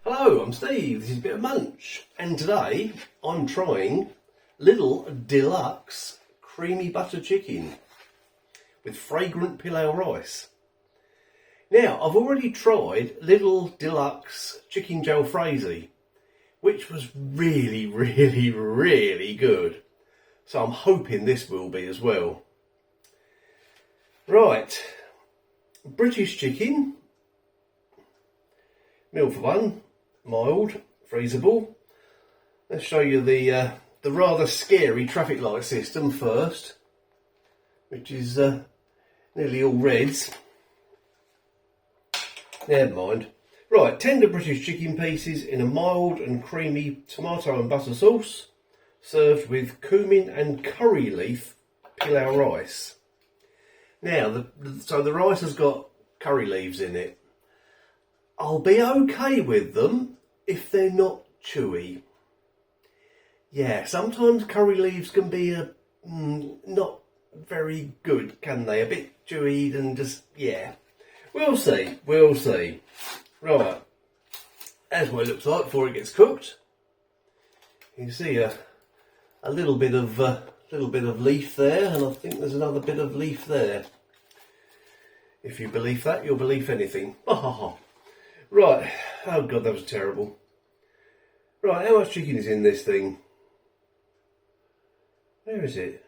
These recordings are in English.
Hello, I'm Steve, this is a bit of munch, and today I'm trying Lidl Deluxe Creamy Butter Chicken with Fragrant Pilau rice. Now, I've already tried Lidl Deluxe Chicken Jalfrezi, which was really good. So I'm hoping this will be as well. Right, British chicken, meal for one. Mild, freezable. Let's show you the rather scary traffic light system first, which is nearly all reds. Never mind. Right, tender British chicken pieces in a mild and creamy tomato and butter sauce, served with cumin and curry leaf pilau rice. Now, so the rice has got curry leaves in it. I'll be okay with them if they're not chewy. Yeah, sometimes curry leaves can be not very good, can they? A bit chewy and just, yeah. We'll see. Right, that's what it looks like before it gets cooked. You can see a little bit of leaf there, and I think there's another bit of leaf there. If you believe that, you'll believe anything. Right, oh god, that was terrible. Right, how much chicken is in this thing? Where is it?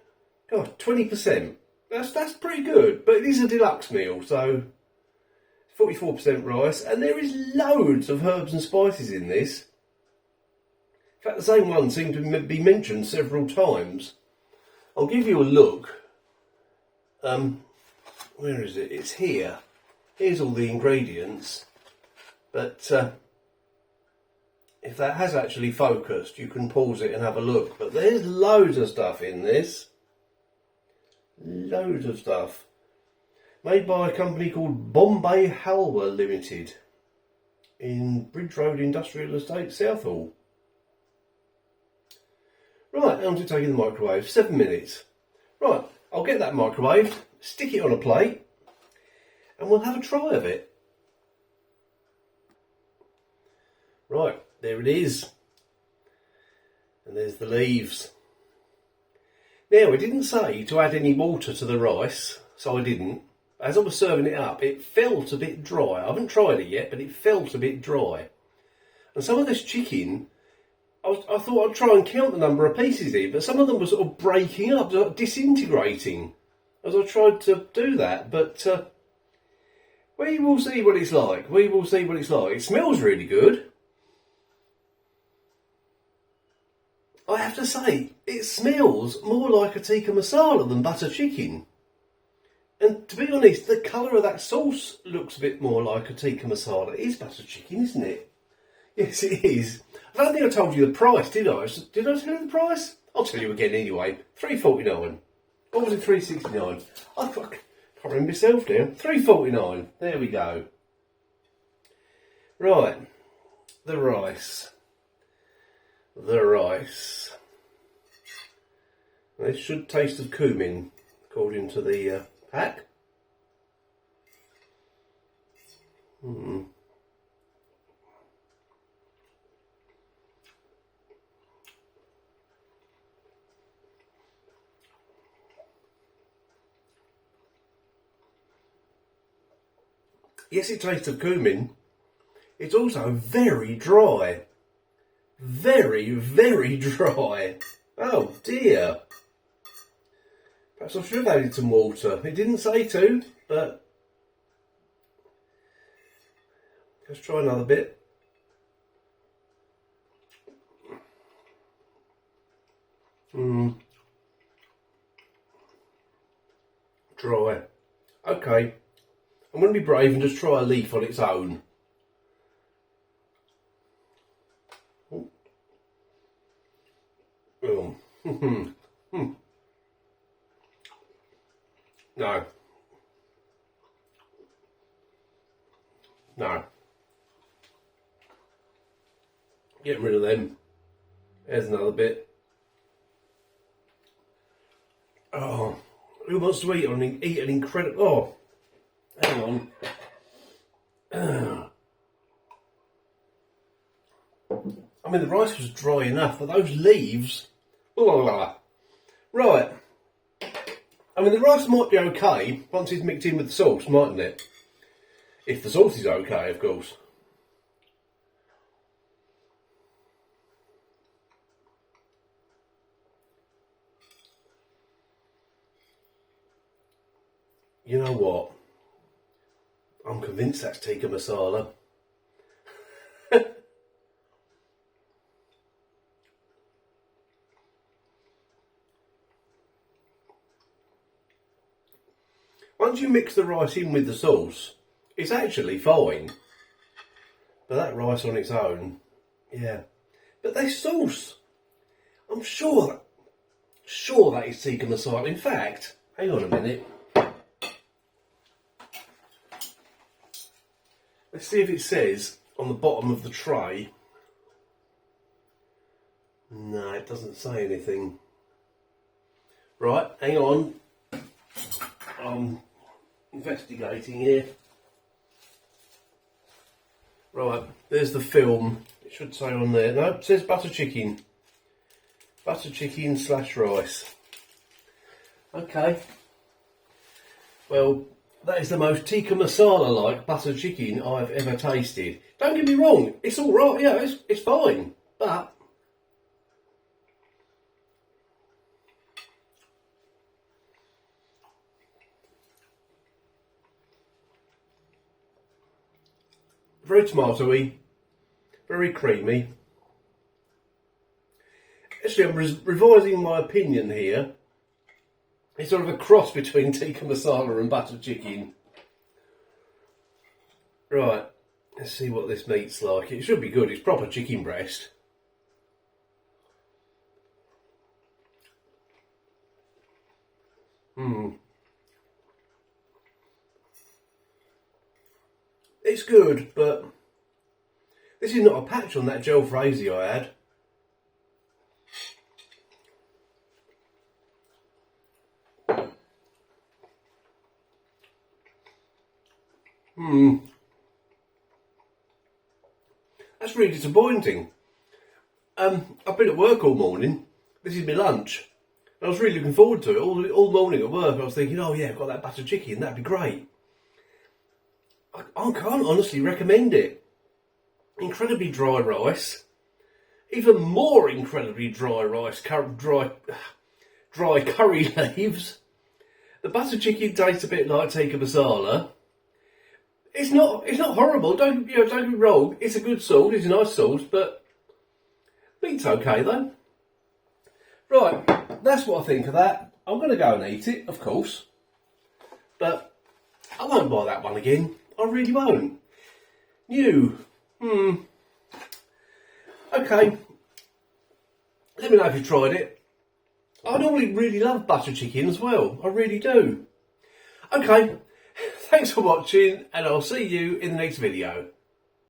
God, 20%. That's pretty good, but it is a deluxe meal, so 44% rice, and there is loads of herbs and spices in this. In fact, the same one seemed to be mentioned several times. I'll give you a look. Where is it? It's here. Here's all the ingredients. But if that has actually focused, you can pause it and have a look. But there's loads of stuff in this. Loads of stuff. Made by a company called Bombay Halwa Limited in Bridge Road Industrial Estate, Southall. Right, on to taking the microwave. 7 minutes. Right, I'll get that microwaved, stick it on a plate, and we'll have a try of it. Right, there it is. And there's the leaves. Now, it didn't say to add any water to the rice, so I didn't. As I was serving it up, it felt a bit dry. I haven't tried it yet, but it felt a bit dry. And some of this chicken, I thought I'd try and count the number of pieces in, but some of them were sort of breaking up, sort of disintegrating as I tried to do that. But we will see what it's like. It smells really good. I have to say, it smells more like a tikka masala than butter chicken. And to be honest, the colour of that sauce looks a bit more like a tikka masala. It is butter chicken, isn't it? Yes, it is. I don't think I told you the price, did I? Did I tell you the price? I'll tell you again anyway. $3.49. Or was it $3.69? I can't remember myself now. $3.49. There we go. Right. The rice. This should taste of cumin, according to the pack. Yes, it tastes of cumin. It's also very dry. Very dry. Oh dear. Perhaps I should have added some water. It didn't say to, but let's try another bit. Dry. Okay. I'm going to be brave and just try a leaf on its own. No. Getting rid of them. There's another bit. Oh, who wants to eat an incredible... Oh, hang on. I mean, the rice was dry enough, but those leaves... Right. I mean, the rice might be okay once it's mixed in with the sauce, mightn't it? If the sauce is okay, of course. You know what? I'm convinced that's tikka masala. Once you mix the rice in with the sauce, it's actually fine. But that rice on its own, yeah. But this sauce, I'm sure that is tikka masala. In fact, hang on a minute. Let's see if it says on the bottom of the tray. No, it doesn't say anything. Right, hang on. I'm investigating here. Right, there's the film. It should say on there. No, it says butter chicken. Butter chicken / rice. Okay. Well, that is the most tikka masala-like butter chicken I've ever tasted. Don't get me wrong, it's all right. Yeah, it's fine, but very tomatoey, very creamy. Actually, I'm revising my opinion here. It's sort of a cross between tikka masala and butter chicken. Right, let's see what this meat's like. It should be good. It's proper chicken breast. It's good, but this is not a patch on that jalfrezi I had. That's really disappointing. I've been at work all morning. This is my lunch. I was really looking forward to it. All morning at work I was thinking, oh yeah, I've got that butter chicken, that'd be great. I can't honestly recommend it. Incredibly dry rice. Even more incredibly dry rice, dry curry leaves. The butter chicken tastes a bit like tikka masala. It's not horrible. Don't get me wrong. It's a good sauce. It's a nice sauce, but meat's okay though. Right, that's what I think of that. I'm going to go and eat it, of course, but I won't buy that one again. I really won't. New. Okay. Let me know if you tried it. I normally really love butter chicken as well. I really do. Okay. Thanks for watching, and I'll see you in the next video.